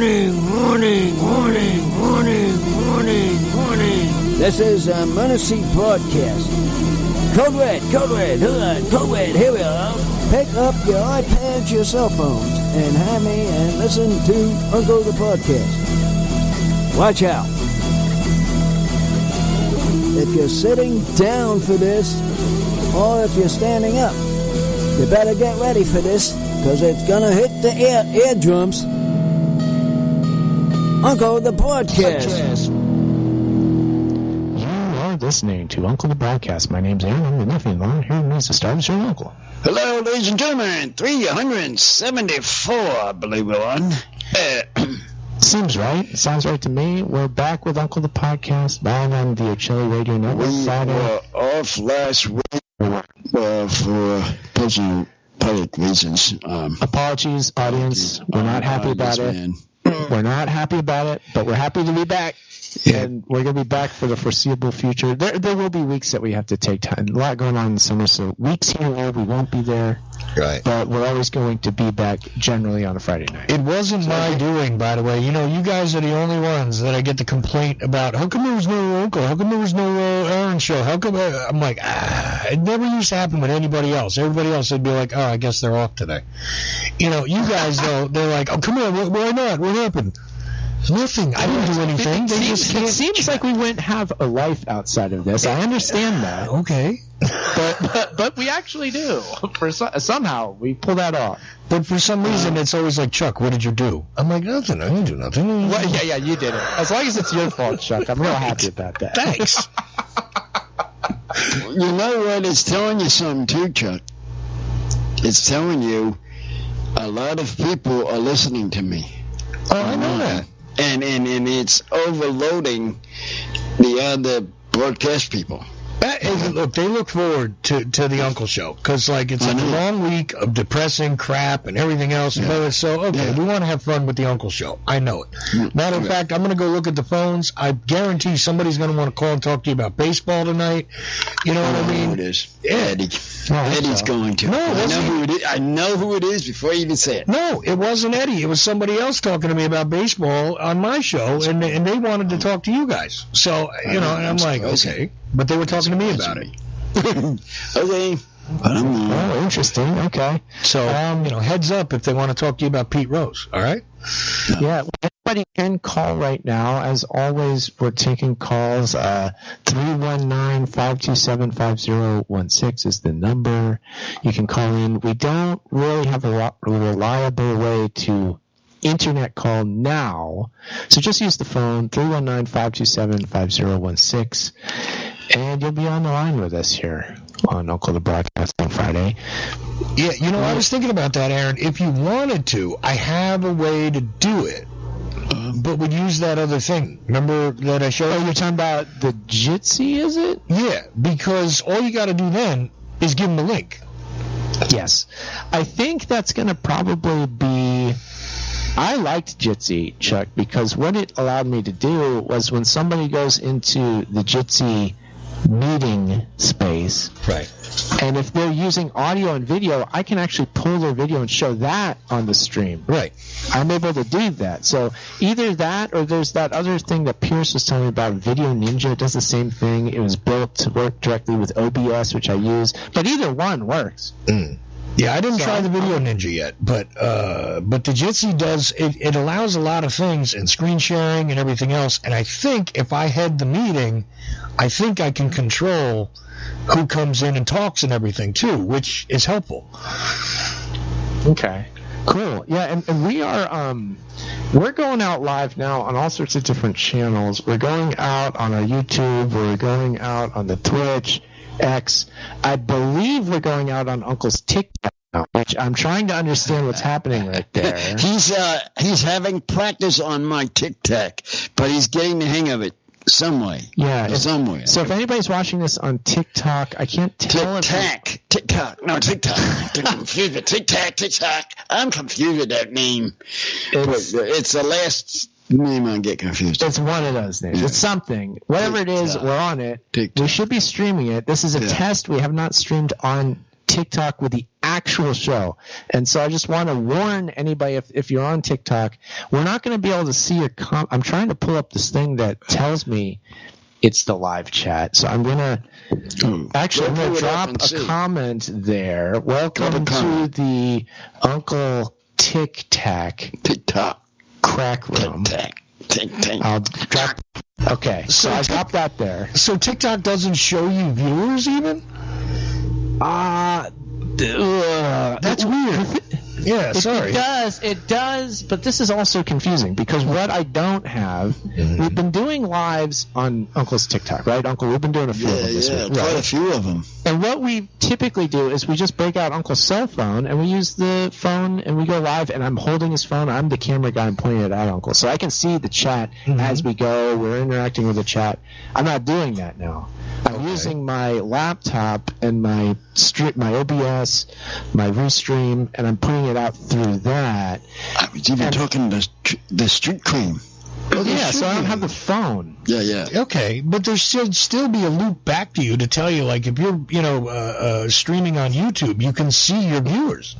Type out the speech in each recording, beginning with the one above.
This is a Munising Podcast. Code Red, here we are. Pick up your iPads, your cell phones, and have me and listen to Uncle the Podcast. Watch out. If you're sitting down for this, or if you're standing up, you better get ready for this, because it's gonna hit the eardrums. Uncle the Podcast. You are listening to Uncle the Broadcast. My name's Aaron. I'm the nephew and Lauren. Here is the star of the show, Uncle. Hello, ladies and gentlemen. 374, I believe we're on. Seems right. Sounds right to me. We're back with Uncle the Podcast, live on the Chili Radio Network. We were off last week for personal public reasons. Apologies, audience. We're not happy about it. We're not happy about it, but we're happy to be back. Yeah. And we're going to be back for the foreseeable future. There will be weeks that we have to take time. A lot going on in the summer, so weeks here and there we won't be there. Right. But we're always going to be back generally on a Friday night. It wasn't my doing, by the way. You know, you guys are the only ones that I get the complaint about. How come there was no Uncle? How come there was no Aaron show? How come? I'm like, it never used to happen with anybody else. Everybody else would be like, oh, I guess they're off today. You know, you guys, though, they're like, oh, come on, why not? What happened? Nothing. I didn't do anything. It seems like we wouldn't have a life outside of this. I understand that. Okay. But we actually do. Somehow we pull that off. But for some reason, it's always like, Chuck, what did you do? I'm like, nothing. I didn't do nothing. Well, yeah, you did it. As long as it's your fault, Chuck, I'm real happy about that. Thanks. You know what? It's telling you something too, Chuck. It's telling you a lot of people are listening to me. Oh, I know that. And it's overloading the other broadcast people. Look, they look forward to the Uncle Show because, like, it's a long week of depressing crap and everything else. Yeah. So, okay, we want to have fun with the Uncle Show. I know it. Matter of fact, I'm going to go look at the phones. I guarantee somebody's going to want to call and talk to you about baseball tonight. You know what I mean? Who it is? Eddie. Eddie's going to. No, I know who it is before you even say it. No, it wasn't Eddie. It was somebody else talking to me about baseball on my show, and they wanted to talk to you guys. So, you know, and I'm like, okay. But they were talking to me about it. Okay. Oh, interesting. Okay. So, you know, heads up if they want to talk to you about Pete Rose. All right? Yeah. Anybody can call right now. As always, we're taking calls. 319-527-5016 is the number. You can call in. We don't really have a reliable way to internet call now. So just use the phone, 319-527-5016. And you'll be on the line with us here on Uncle the Broadcast on Friday. Yeah, you know, I was thinking about that, Aaron. If you wanted to, I have a way to do it, but we'd use that other thing. Remember that I showed you? Oh, you're talking about the Jitsi, is it? Yeah, because all you got to do then is give them the link. Yes. I think that's going to probably be... I liked Jitsi, Chuck, because what it allowed me to do was when somebody goes into the Jitsi meeting space, right, and if they're using audio and video, I can actually pull their video and show that on the stream. Right. I'm able to do that. So either that or there's that other thing that Pierce was telling me about, Video Ninja. It does the same thing. It was built to work directly with OBS, which I use. But either one works. Yeah, I didn't try the Video Ninja yet, but the Jitsi does, it allows a lot of things and screen sharing and everything else, and I think if I head the meeting, I think I can control who comes in and talks and everything too, which is helpful. Okay. Cool. Yeah, and we are we're going out live now on all sorts of different channels. We're going out on our YouTube, we're going out on the Twitch, X. I believe we're going out on Uncle's TikTok now, which I'm trying to understand what's happening right there. He's having practice on my TikTok, but he's getting the hang of it some way. Yeah, somewhere. So if anybody's watching this on TikTok, I can't tell. TikTok. No, TikTok. I'm confused with TikTok. I'm confused with that name. It's the last name I get confused. It's one of those names. Yeah. It's something. Whatever it is, we're on it. TikTok. We should be streaming it. This is a test. We have not streamed on TikTok with the actual show. And so I just want to warn anybody, if you're on TikTok, we're not going to be able to see your I'm trying to pull up this thing that tells me it's the live chat. So I'm going to I'm going to drop a comment there. Welcome to the Uncle TikTok crack room. I'll drop. Okay, so I dropped that there. So TikTok doesn't show you viewers even? That's weird. Yeah, sorry. It does, but this is also confusing because what I don't have, we've been doing lives on Uncle's TikTok, right, Uncle? We've been doing a few of them this week. Quite a few of them. And what we typically do is we just break out Uncle's cell phone and we use the phone and we go live, and I'm holding his phone. I'm the camera guy. I'm pointing it at Uncle. So I can see the chat as we go. We're interacting with the chat. I'm not doing that now. I'm using my laptop and my OBS, my Restream, and I'm putting it out through that. I was even talking the street cream. So I don't have the phone. Yeah. Okay, but there should still be a loop back to you to tell you, like, if you're, streaming on YouTube, you can see your viewers.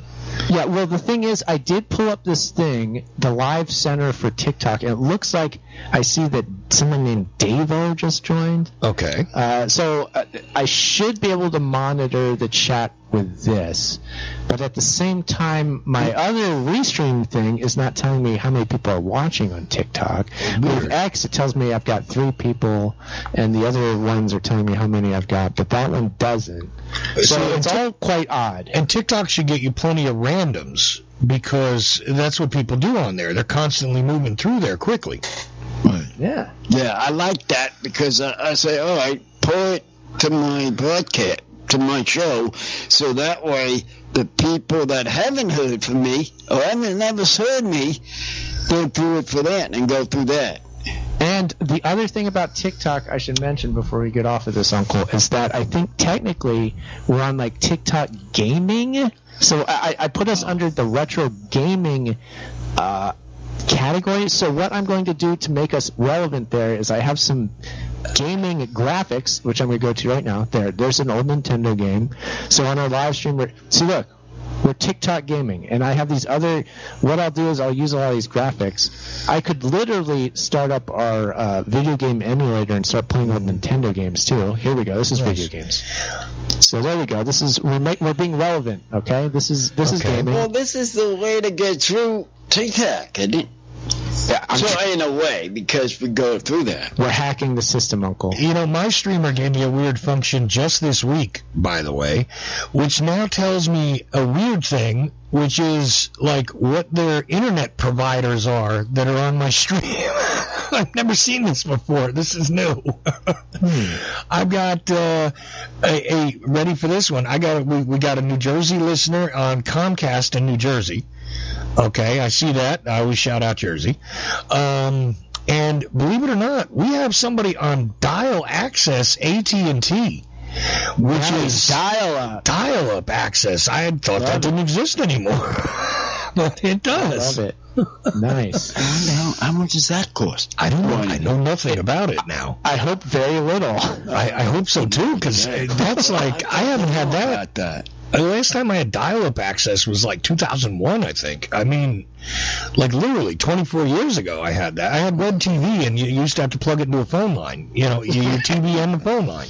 Yeah, well, the thing is, I did pull up this thing, the Live Center for TikTok, and it looks like I see that someone named Davo just joined. Okay. So I should be able to monitor the chat with this, but at the same time, my other Restream thing is not telling me how many people are watching on TikTok. With X, it tells me I've got 3 people, and the other ones are telling me how many I've got, but that one doesn't. So it's all quite odd. And TikTok should get you plenty of randoms, because that's what people do on there. They're constantly moving through there quickly. Right. Yeah, I like that because I say, all right, pull it to my broadcast, to my show, so that way the people that haven't heard from me or haven't never heard me go through it for that and go through that. And the other thing about TikTok I should mention before we get off of this, Uncle, is that I think technically we're on like TikTok gaming. So I put us under the retro gaming category. So what I'm going to do to make us relevant there is I have some gaming graphics, which I'm going to go to right now. There's an old Nintendo game. So on our live stream, we're TikTok gaming, and I have these other. What I'll do is I'll use a lot of these graphics. I could literally start up our video game emulator and start playing with Nintendo games too. Here we go. This is video games. So there we go. This is we're being relevant. Okay. This is gaming. Well, this is the way to get through TikTok, isn't it? Yeah, so in a way, because we go through that. We're hacking the system, Uncle. My streamer gave me a weird function just this week, by the way, which now tells me a weird thing, which is like what their internet providers are that are on my stream. I've never seen this before. This is new. I've got ready for this one. We got a New Jersey listener on Comcast in New Jersey. Okay, I see that. I always shout out Jersey. And believe it or not, we have somebody on Dial Access AT&T, which is dial-up access. I had thought that didn't exist anymore, but it does. I love it. Nice. How much does that cost? I don't know. I know nothing about it now. I hope very little. I hope so too, because that's like I haven't had that. The last time I had dial-up access was like 2001, I think. I mean, like literally 24 years ago I had that. I had Red TV, and you used to have to plug it into a phone line. Your TV and the phone line.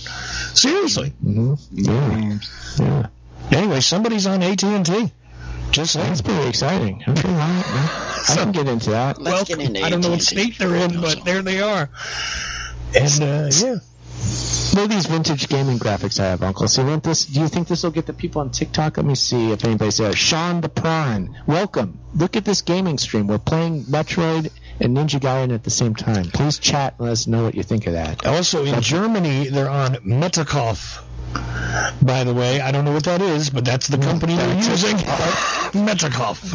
Seriously. Mm-hmm. Yeah. Anyway, somebody's on AT&T. That's pretty exciting. Okay, I can get into that. Let's get into I don't know what state they're in, but there they are. And, yeah. Look at these vintage gaming graphics I have, Uncle. So do you think this will get the people on TikTok? Let me see if anybody's there. Sean the Prime, welcome. Look at this gaming stream. We're playing Metroid and Ninja Gaiden at the same time. Please chat and let us know what you think of that. Also, in Germany, they're on Metacalf. By the way, I don't know what that is, but that's the company they're using. Metacalf.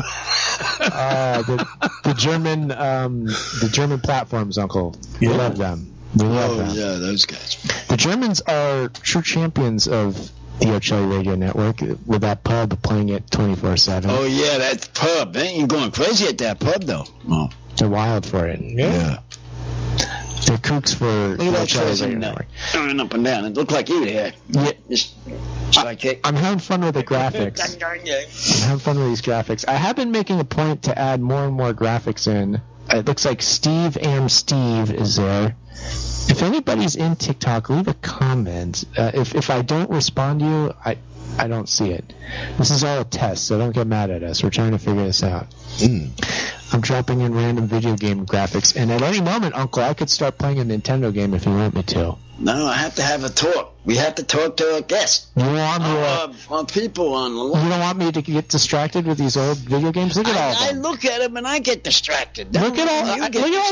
The German platforms, Uncle. We love them. Yeah, those guys. The Germans are true champions of the O'Chelly Radio Network with that pub playing it 24/7. Oh, yeah, that pub. They ain't going crazy at that pub, though. Oh. They're wild for it. Yeah. They're kooks for the O'Chelly Radio Network. Turning up and down. It looked like you there. Psychic. I'm having fun with the graphics. I'm having fun with these graphics. I have been making a point to add more and more graphics in. It looks like Steve is there. If anybody's in TikTok, leave a comment. If I don't respond to you, I don't see it. This is all a test, so don't get mad at us. We're trying to figure this out. I'm dropping in random video game graphics, and at any moment, Uncle, I could start playing a Nintendo game if you want me to. No, I have to have a talk. We have to talk to our guests. You want me on people on the line. You don't want me to get distracted with these old video games? Look at all of them. I look at them and I get distracted. Look at all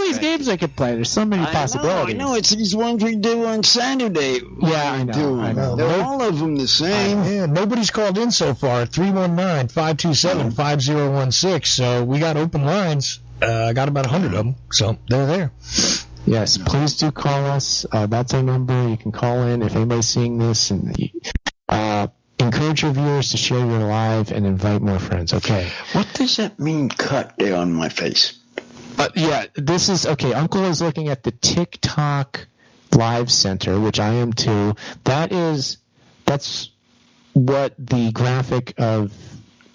these games I could play. There's so many possibilities. I know. It's these ones we do on Saturday. Yeah, I know. They're all of them the same. Yeah, nobody's called in so far. 319-527-5016. So we got open lines. I got about 100 of them. So they're there. Yes, please do call us. That's our number. You can call in if anybody's seeing this. And encourage your viewers to share your live and invite more friends. Okay. What does that mean, cut there on my face? Yeah, this is, okay, Uncle is looking at the TikTok Live Center, which I am too. That's what the graphic of...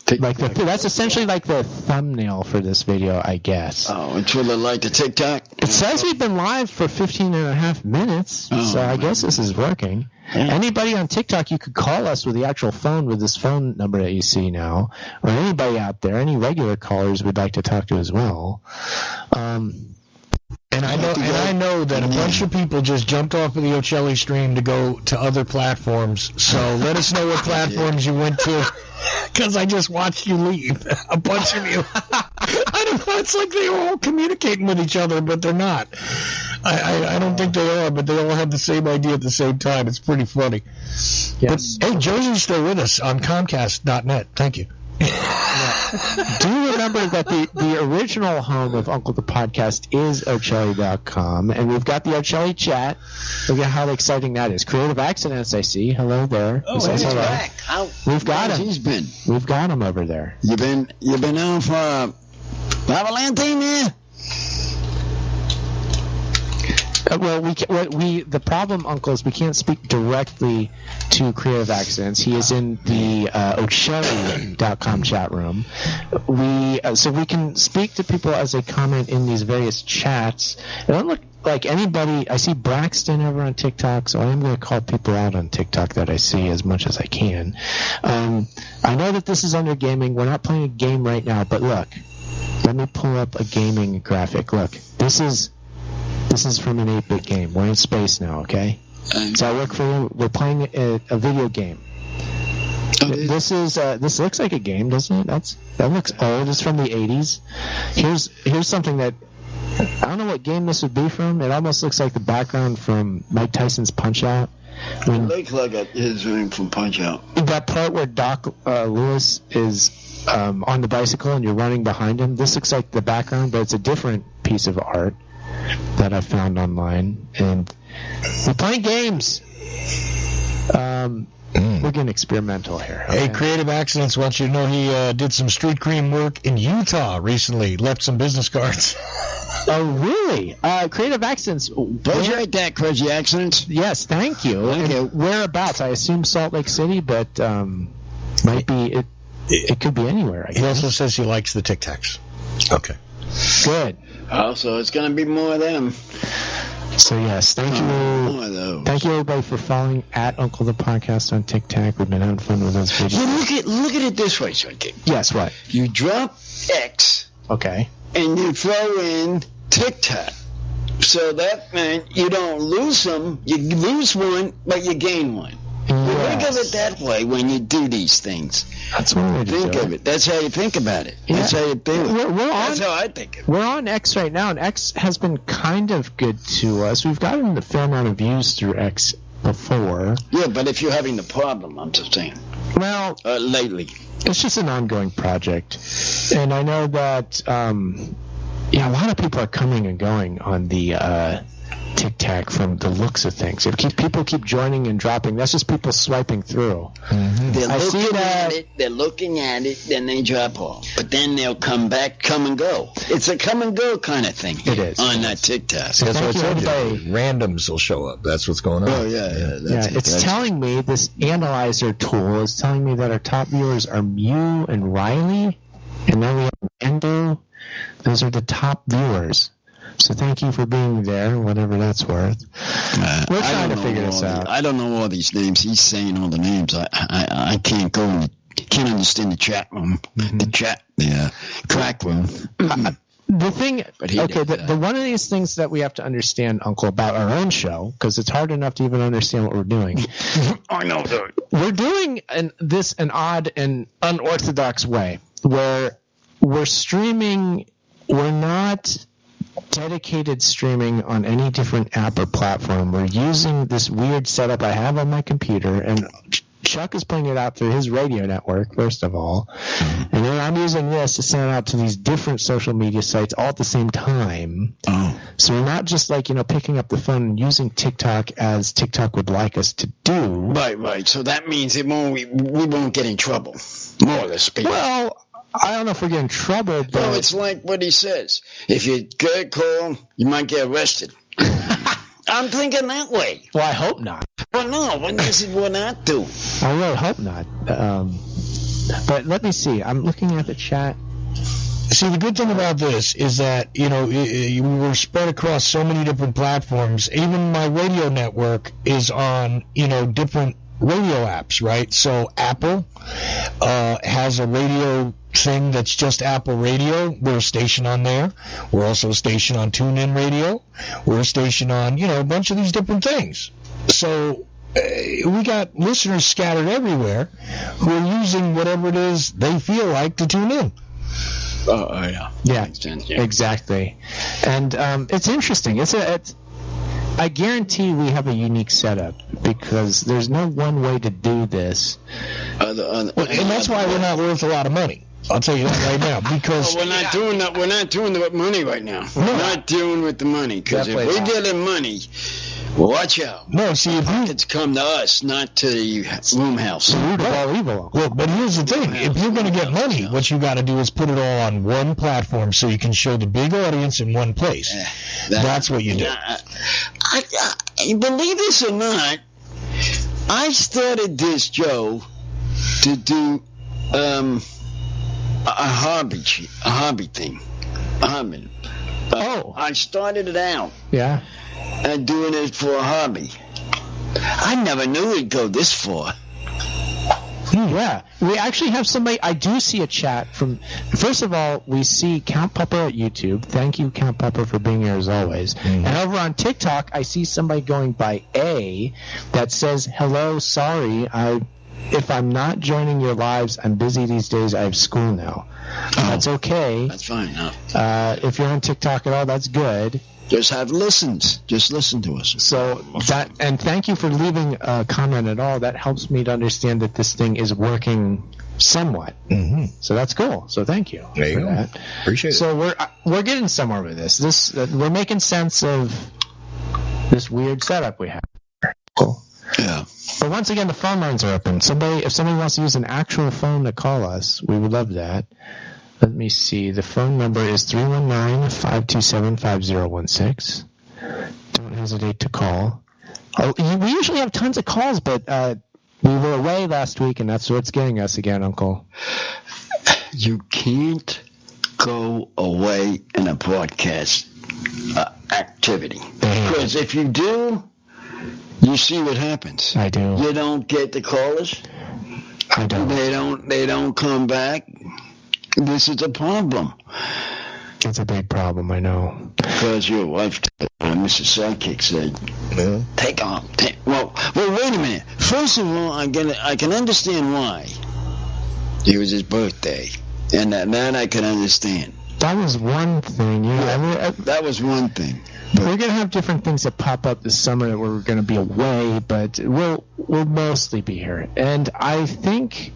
that's essentially like the thumbnail for this video, I guess. Oh, it's really like the TikTok? It says we've been live for 15 and a half minutes, so I guess this is working. Yeah. Anybody on TikTok, you could call us with the actual phone with this phone number that you see now, or anybody out there, any regular callers we'd like to talk to as well. And I know that a bunch of people just jumped off of the Ocelli stream to go to other platforms. So let us know what platforms you went to, because I just watched you leave. A bunch of you. I don't know. It's like they were all communicating with each other, but they're not. I don't think they are, but they all have the same idea at the same time. It's pretty funny. Yes. But, hey, Josie's still with us on Comcast.net. Thank you. Do remember that the original home of Uncle the Podcast is Ocelli.com, and we've got the Ocelli chat. Look at how exciting that is. Creative Accidents, I see. Hello there. Oh, he's back. We've got him. He's been. We've got him over there. You been on for Valentine there? The problem, Uncle, is we can't speak directly to Creative Accidents. He is in the Ocelli.com chat room. So we can speak to people as they comment in these various chats. It doesn't look like anybody. I see Braxton over on TikTok, so I'm going to call people out on TikTok that I see as much as I can. I know that this is under gaming. We're not playing a game right now, but look. Let me pull up a gaming graphic. Look, this is from an 8-bit game. We're in space now, okay? So I work for you. We're playing a video game. This looks like a game, doesn't it? That looks old. It's from the 80s. Here's something that I don't know what game this would be from. It almost looks like the background from Mike Tyson's Punch-Out. It looks like his room from Punch-Out. That part where Doc Lewis is on the bicycle and you're running behind him. This looks like the background, but it's a different piece of art that I found online, and we're playing games. We're getting experimental here. Okay? Hey, Creative Accidents wants you to know he did some street cream work in Utah recently. Left some business cards. Oh, really? Creative Accidents. Don't you write that, Crazy Accidents? Yes, thank you. Whereabouts? I assume Salt Lake City, but might be it could be anywhere, I guess. He also says he likes the Tic Tacs. Okay. Good. Oh, so it's going to be more of them. So, yes, thank you. Thank you, everybody, for following at Uncle the Podcast on TikTok. We've been having fun with those videos. Yeah, look at it this way, Sidekick. Yes, what? You drop X. Okay. And you throw in TikTok. So that means you don't lose them. You lose one, but you gain one. Yes. Think of it that way when you do these things. That's one way to think of it. That's how you think about it. Yeah. That's how you do it. That's how I think of it. We're on X right now, and X has been kind of good to us. We've gotten a fair amount of views through X before. Yeah, but if you're having the problem, I'm just saying. Well, lately. It's just an ongoing project. And I know that, a lot of people are coming and going on the TikTok from the looks of things. People keep joining and dropping. That's just people swiping through. They're looking at it, then they drop off. But then they'll come back, come and go. It's a come and go kind of thing. It is. On that TikTok. So that's what I told you. Randoms will show up. That's what's going on. Oh, yeah. It's telling me, this analyzer tool is telling me that our top viewers are Mew and Riley, and then we have Endo. Those are the top viewers. So thank you for being there, whatever that's worth. We're trying to figure this out. I don't know all these names. He's saying all the names. I can't go and can't understand the chat room. Mm-hmm. The crack room. The thing, the one of these things that we have to understand, Uncle, about our own show, because it's hard enough to even understand what we're doing. I know that. We're doing an odd and unorthodox way, where we're streaming. We're not dedicated streaming on any different app or platform. We're using this weird setup I have on my computer, and Chuck is putting it out through his radio network, first of all. And then I'm using this to send it out to these different social media sites all at the same time. Oh. So we're not just picking up the phone and using TikTok as TikTok would like us to do. Right. So that means we won't get in trouble, more or less speaking. Well, I don't know if we're getting in trouble, but... Well, it's like what he says. If you get a call, you might get arrested. I'm thinking that way. Well, I hope not. Well, no, what does it not do? I really hope not. But let me see. I'm looking at the chat. See, the good thing about this is that, we were spread across so many different platforms. Even my radio network is on, different radio apps, right? So Apple has a radio thing that's just Apple Radio. We're a station on there. We're also a station on TuneIn Radio. We're a station on, a bunch of these different things. So we got listeners scattered everywhere who are using whatever it is they feel like to tune in. Oh, yeah. Yeah, exactly. And it's interesting. I guarantee we have a unique setup because there's no one way to do this. And that's why we're not worth a lot of money. I'll tell you that right now. Because we're not doing that. We're not doing the money right now. We're not dealing with the money because if we get the money, watch out. No, see, if pockets come to us, not to the room house. Look, but here's the thing: if you're going to get money, what you got to do is put it all on one platform so you can show the big audience in one place. That's what you do. I believe this or not, I started this, Joe, to do a hobby thing. I started it out. Yeah. And doing it for a hobby. I never knew it'd go this far. Yeah. We actually have somebody. I do see a chat from. First of all, we see Count Pupper at YouTube. Thank you, Count Pupper, for being here as always. And over on TikTok, I see somebody going by A that says, "Hello, sorry, if I'm not joining your lives, I'm busy these days. I have school now." That's okay. That's fine. No. If you're on TikTok at all, that's good. Just have listens. Just listen to us. So and thank you for leaving a comment at all. That helps me to understand that this thing is working somewhat. Mm-hmm. So that's cool. So thank you. There you go. That. Appreciate it. So we're getting somewhere with this. We're making sense of this weird setup we have. Cool. Yeah. But once again, the phone lines are open. If somebody wants to use an actual phone to call us, we would love that. Let me see. The phone number is 319-527-5016. Don't hesitate to call. We usually have tons of calls, but we were away last week, and that's what's getting us again, Uncle. You can't go away in a broadcast activity. Because if you do, you see what happens. I do. You don't get the callers. I don't. They don't come back. This is a problem. It's a big problem, I know. Because your wife, Mrs. Sidekick, said, take on. Well, wait a minute. First of all, I can understand why. It was his birthday. And that I can understand. That was one thing. That was one thing. We're going to have different things that pop up this summer that we're going to be away, but we'll mostly be here. And I think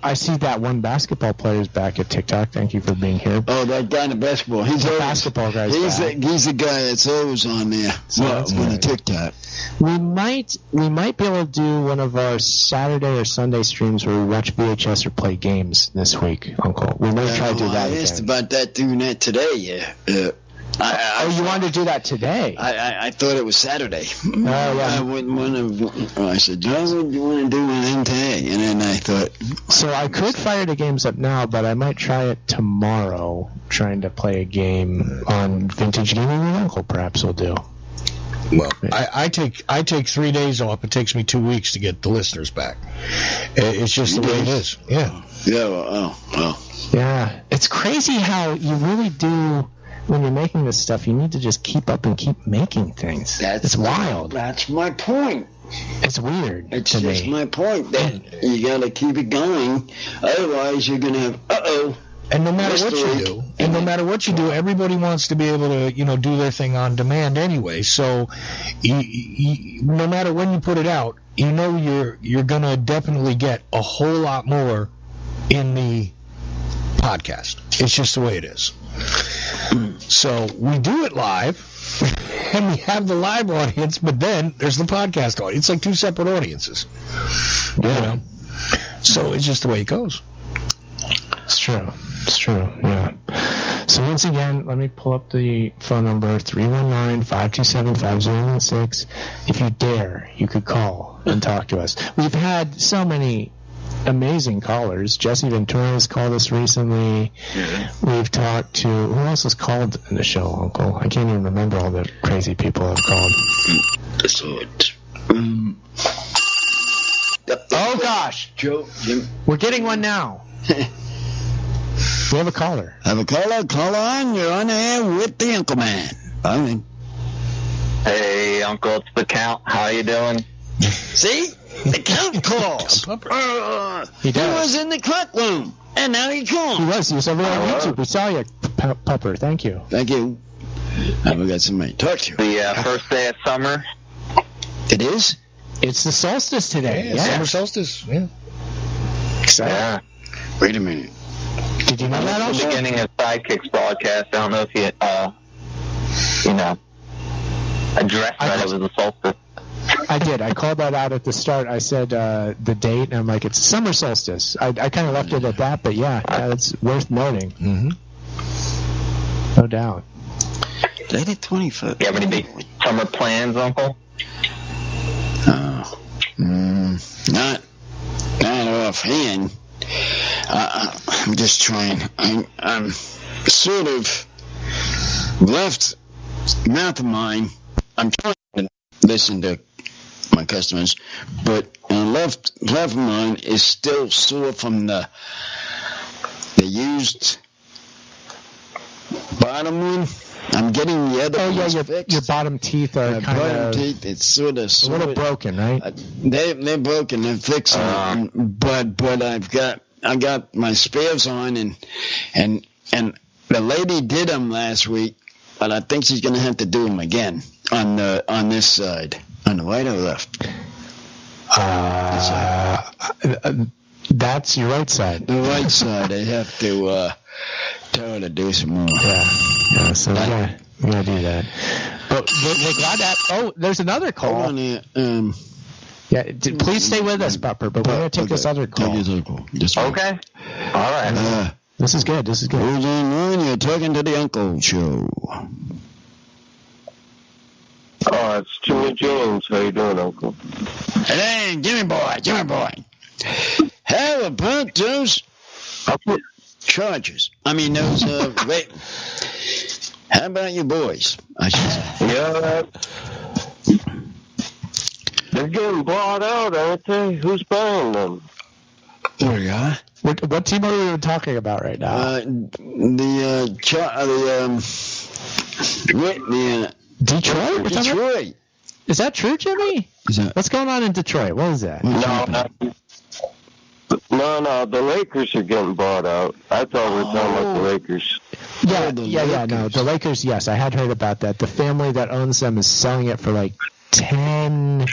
I see that one basketball player is back at TikTok. Thank you for being here. Oh, that guy in the basketball. He's always, basketball guy. He's the guy that's always on there. So that's on the good. TikTok. We might be able to do one of our Saturday or Sunday streams where we watch VHS or play games this week, Uncle. We might try to do that I asked again. about doing that today. Yeah. You wanted to do that today? I thought it was Saturday. Oh, yeah. I wouldn't want to. I said, John, what do you want to do with them today? And then I thought. So I could fire the games up now, but I might try it tomorrow, trying to play a game on Vintage Gaming with Uncle. Perhaps we'll do. Well, I take 3 days off. It takes me 2 weeks to get the listeners back. It's just the way it is. Yeah. Yeah. Well. Yeah. It's crazy how you really do. When you're making this stuff, you need to just keep up and keep making things. It's wild. That's my point. It's weird. It's to just me. my point that you got to keep it going. Otherwise, you're going to have, And no matter what you do, everybody wants to be able to, do their thing on demand anyway. So, no matter when you put it out, you're gonna definitely get a whole lot more in the podcast. It's just the way it is. So we do it live, and we have the live audience, but then there's the podcast audience. It's like two separate audiences. Yeah. So it's just the way it goes. It's true. Yeah. So once again, let me pull up the phone number, 319-527-5016. If you dare, you could call and talk to us. We've had so many amazing callers. Jesse Ventura has called us recently. Mm-hmm. We've talked to, who else has called in the show, Uncle? I can't even remember all the crazy people have called. Oh gosh, Joe, Jim. we're getting one now. We have a caller. Have a caller. Call on. You're on air with the Uncle Man. I mean, Hey, Uncle, it's the Count. How you doing? see? The Count calls. He He does. was in the clock room, and now he He calls. was over on YouTube. We saw you, Pupper. Thank you. Thank you. Now we got somebody to talk to. The first day of summer. It is? It's the solstice today. Yeah. Summer solstice. Yeah. Exciting. Yeah. Wait a minute. Did you know that The also? beginning of Sidekicks broadcast. I don't know if you, addressed that it was the solstice. I did. I called that out at the start. I said the date, and I'm like, it's summer solstice. I kind of left it at that, but yeah, it's worth noting. Mm-hmm. No doubt. Late 25. You have any big summer plans, Uncle? Not offhand. I'm just trying. I'm sort of left mouth of mine. I'm trying to listen to my customers, but left of mine is still sore from the used bottom one. I'm getting the other ones fixed. your bottom teeth are kind bottom of teeth, it's sort of a little broken, right? they're broken. They're fixing it, but I got my spares on, and the lady did them last week, but I think she's gonna have to do them again on this side, on the right or left. That's your right side. The right side. I have to tell her to do some more. Yeah. So we gotta do that. But they got that. Oh, there's another call. Hold on here. Yeah, please stay with us, Pupper. But we're gonna take this other call. Take this other call. Just one. Okay. All right. This is good. Who's on? You're talking to the Uncle Show. Oh, it's Jimmy James. How you doing, Uncle? Hey, Jimmy boy. How about those charges? I mean, those, how about your boys? I should say. Yeah, they're getting bought out, aren't they? Who's buying them? There we are. What team are we even talking about right now? Detroit? We're talking about- Detroit. Is that true, Jimmy? What's going on in Detroit? What is that? No, the Lakers are getting bought out. I thought we were talking about the Lakers. Yeah. No, the Lakers. Yes, I had heard about that. The family that owns them is selling it for like $10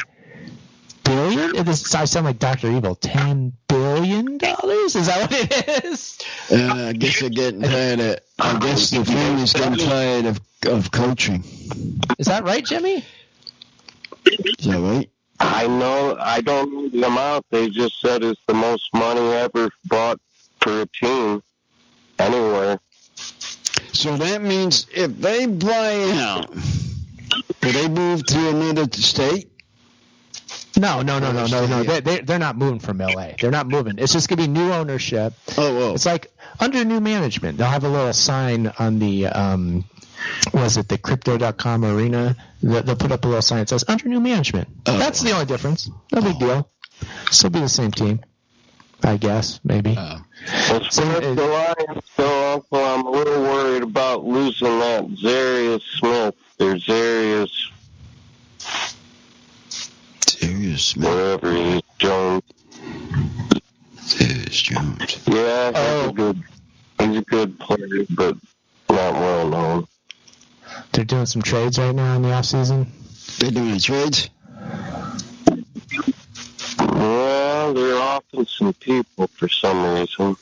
billion. I sound like Dr. Evil. $10 billion. billion? Is that what it is? I guess they're getting tired I guess the family's getting tired of coaching. Is that right, Jimmy? Is that right? I know. I don't know the amount. They just said it's the most money ever bought for a team anywhere. So that means if they buy out, do they move to another state? No. They're not moving from LA. They're not moving. It's just gonna be new ownership. Oh. It's like under new management. They'll have a little sign on the the Crypto.com arena? They'll put up a little sign that says under new management. Oh. That's the only difference. No big deal. Still be the same team, I guess, maybe. As far as the Lions go, Uncle, I'm a little worried about losing that Zarius Smith. Or Zarius Smith. Whatever he is, Jones. Zarius Jones. Yeah, he's a good player, but not well known. They're doing some trades right now in the offseason. They're doing trades? Well, they're offering some people for some reason.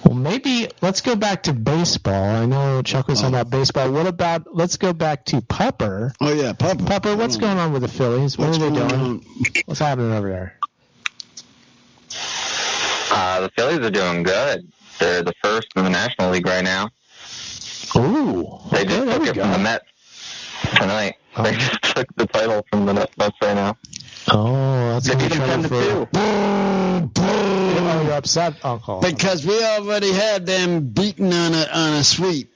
Well, maybe let's go back to baseball. I know Chuck was talking about baseball. What about, let's go back to Pupper. Oh, yeah, Pupper. Pupper, what's going on with the Phillies? What are they doing? What's happening over there? The Phillies are doing good. They're the first in the National League right now. Ooh. They just took it from the Mets tonight. They just took the title from the Mets right now. Oh, that's They going beat to them be 10-2. Oh, you're upset, Uncle. Because we already had them beaten on a sweep.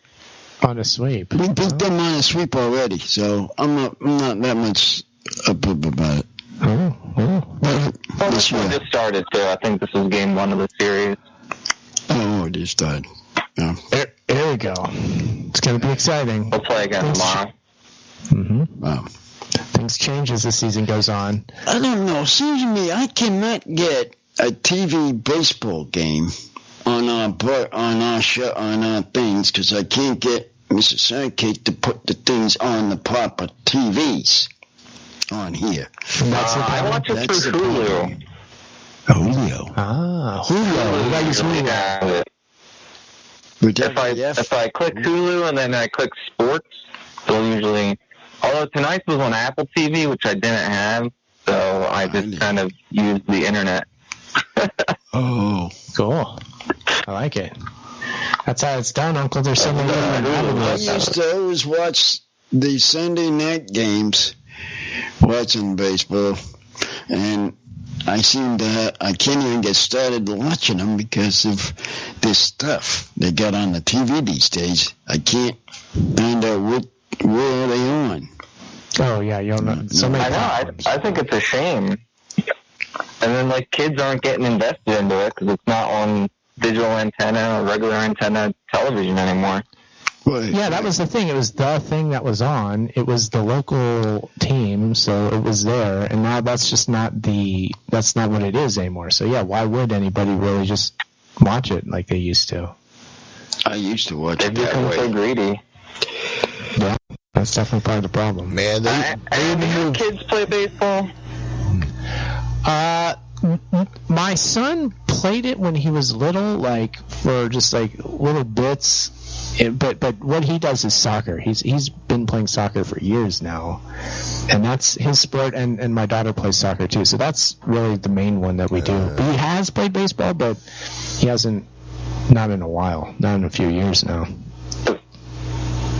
On a sweep. We beat them on a sweep already, so I'm not that much up about it. Oh. Well, this one just started, too. I think this is game 1 of the series. Oh, it just started. Yeah. Here we go. It's going to be exciting. We'll play again tomorrow. Mm-hmm. Wow. Things change as the season goes on. I don't know. Seems to me I cannot get a TV baseball game on our show, on our things, because I can't get Mr. Sidekick to put the things on the proper TVs on here. I watch it through Hulu. Julio. Hulu. You got use Hulu. If I click Hulu and then I click sports, they'll usually. Although tonight's was on Apple TV, which I didn't have, so I just kind of used the internet. Oh, cool. I like it. That's how it's done, Uncle. There's so many I used to always watch the Sunday night games, watching baseball, and I can't even get started watching them because of this stuff they got on the TV these days. I can't find out where are they on. Oh, yeah, you don't know. So many platforms. I think it's a shame. And then, kids aren't getting invested into it because it's not on digital antenna or regular antenna television anymore. Yeah, that was the thing. It was the thing that was on. It was the local team, so it was there. And now that's just that's not what it is anymore. So, yeah, why would anybody really just watch it like they used to? I used to watch it that way. So greedy. Yeah, that's definitely part of the problem. Man, kids play baseball? My son played it when he was little, for just little bits. But what he does is soccer. He's been playing soccer for years now, and that's his sport. And my daughter plays soccer too. So that's really the main one that we do. But he has played baseball, but he hasn't, not in a while, not in a few years now.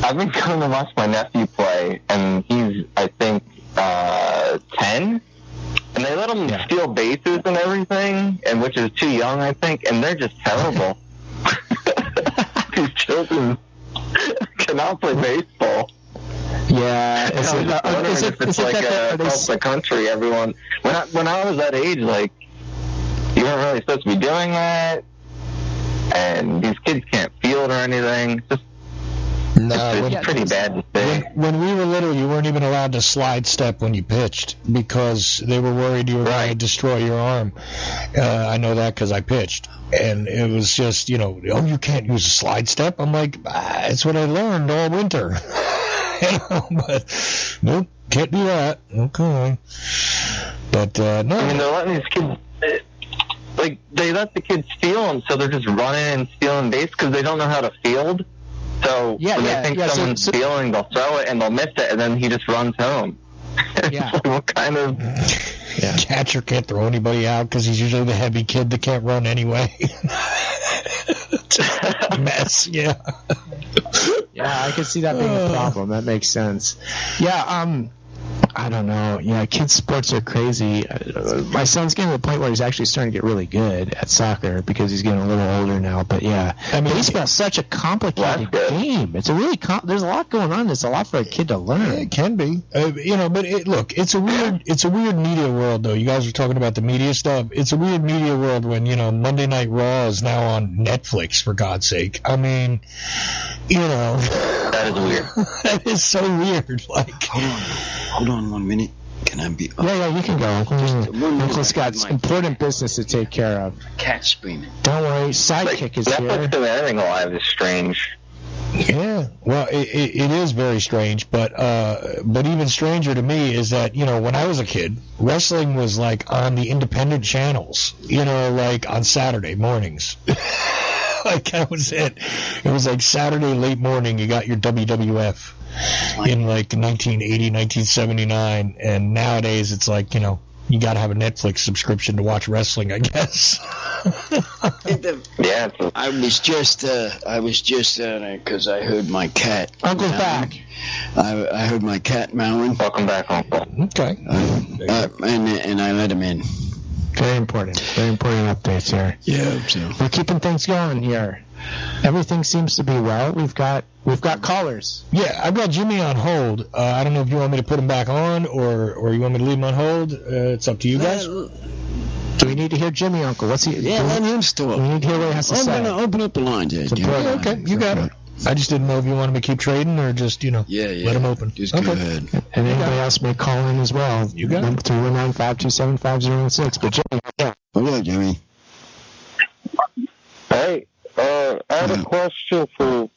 I've been going to watch my nephew play, and he's, I think, 10. And they let him steal bases and everything, and which is too young, I think, and they're just terrible. These children cannot play baseball. Yeah, It's across the country, everyone. When I was that age, you weren't really supposed to be doing that, and these kids can't field or anything. It's pretty bad to say. When we were little, you weren't even allowed to slide step when you pitched because they were worried you were going to destroy your arm. I know that because I pitched. And it was just, you can't use a slide step. I'm like, it's what I learned all winter. But nope, can't do that. Okay. But no, I mean, they're letting these kids. Like, they let the kids steal them, so they're just running and stealing base because they don't know how to field. So when they think someone's stealing, they'll throw it and they'll miss it, and then he just runs home. Yeah. What kind of... Yeah. Catcher can't throw anybody out because he's usually the heavy kid that can't run anyway. Mess, yeah. Yeah, I can see that being a problem. That makes sense. Yeah, I don't know. Yeah, kids' sports are crazy. My son's getting to the point where he's actually starting to get really good at soccer because he's getting a little older now. But yeah, I mean, baseball's such a complicated game. It's a really there's a lot going on. There's a lot for a kid to learn. It can be, But it's a weird media world, though. You guys are talking about the media stuff. It's a weird media world when Monday Night Raw is now on Netflix. For God's sake, I mean, that is weird. That is so weird. Like, Hold on 1 minute. Can I be... Yeah, you can go. Uncle's got important business to take care of. Cat screaming. Don't worry, Sidekick is Netflix here. doing anything alive is strange. Yeah, well, it is very strange, but even stranger to me is that, when I was a kid, wrestling was, like, on the independent channels, like on Saturday mornings. Like, that was it. It was like Saturday late morning, you got your WWF in, like, 1980, 1979, and nowadays it's like, you got to have a Netflix subscription to watch wrestling, I guess. Yeah. I was just because I heard my cat. Uncle's back. I heard my cat meowing. Welcome back, Uncle. Okay. And I let him in. Very important updates here. Yeah, so. We're keeping things going here. Everything seems to be well. We've got callers. Yeah, I've got Jimmy on hold. I don't know if you want me to put him back on or you want me to leave him on hold. It's up to you guys. Do we need to hear Jimmy, Uncle? What's he? Yeah, let him talk. We need to hear what he has to say. I'm going to open up the lines here. Okay, you got it. I just didn't know if you wanted me to keep trading or just, let him open. Just go ahead. And anybody else may call in as well. You got it. 319-527-5016. But Jimmy, Okay, Jimmy. Hey, I had a question for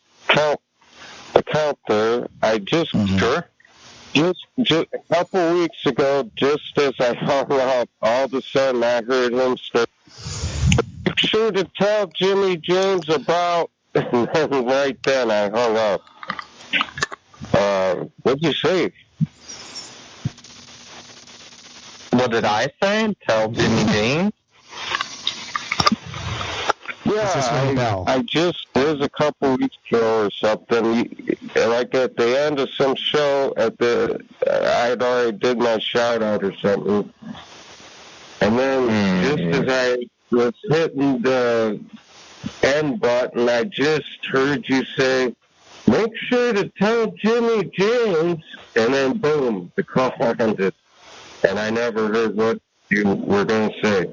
the count there. I just a couple weeks ago, just as I hung up, all of a sudden I heard him say, "Make sure to tell Jimmy James about." And then right then I hung up. What'd you say? What did I say? Tell Jimmy James? Yeah, I just, it was a couple weeks ago or something, like at the end of some show, I had already did my shout out or something, and then just as I was hitting the end button, I just heard you say, "Make sure to tell Jimmy James," and then boom, the call ended, and I never heard what you were going to say.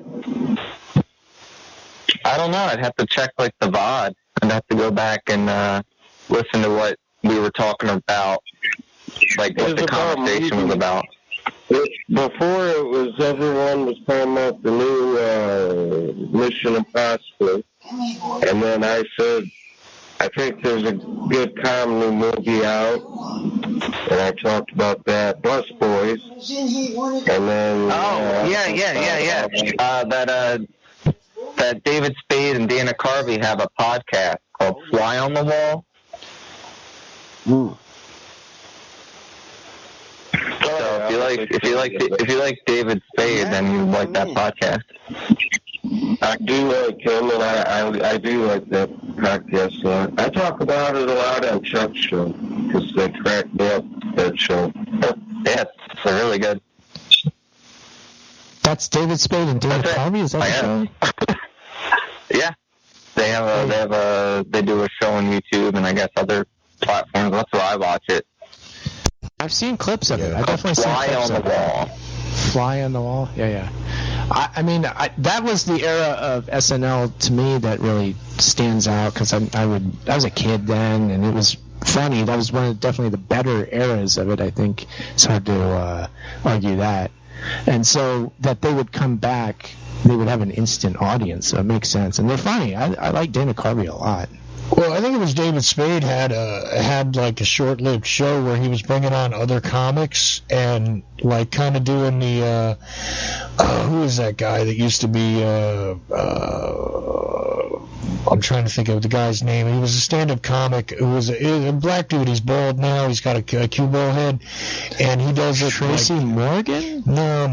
I don't know. I'd have to check, like, the VOD. I'd have to go back and listen to what we were talking about, like what the conversation was about. Before it was, everyone was talking about the new Mission Impossible. And then I said, I think there's a good comedy movie out. And I talked about that, Bus Boys. And then... That David Spade and Dana Carvey have a podcast called Fly on the Wall. So if you like David Spade, then you like that podcast. I do like him, and I do like that podcast a lot. I talk about it a lot on Chuck's show because they crack me up, that show. Yeah, it's really good. That's David Spade and Dana Carvey? Is that the show? Yeah. They do a show on YouTube and I guess other platforms. That's where I watch it. I've seen clips of it. I've definitely seen clips of it. Fly on the Wall. Fly on the Wall? Yeah. I mean, that was the era of SNL to me that really stands out because I was a kid then and it was funny. That was one of definitely the better eras of it, I think. It's hard to argue that. And so that they would come back, they would have an instant audience. So it makes sense. And they're funny. I like Dana Carvey a lot. Well, I think it was David Spade had like a short-lived show where he was bringing on other comics and like kind of doing the who is that guy that used to be, I'm trying to think of the guy's name. He was a stand-up comic. It was a black dude. He's bald now. He's got a cue ball head, and he does it. Tracy Morgan? No.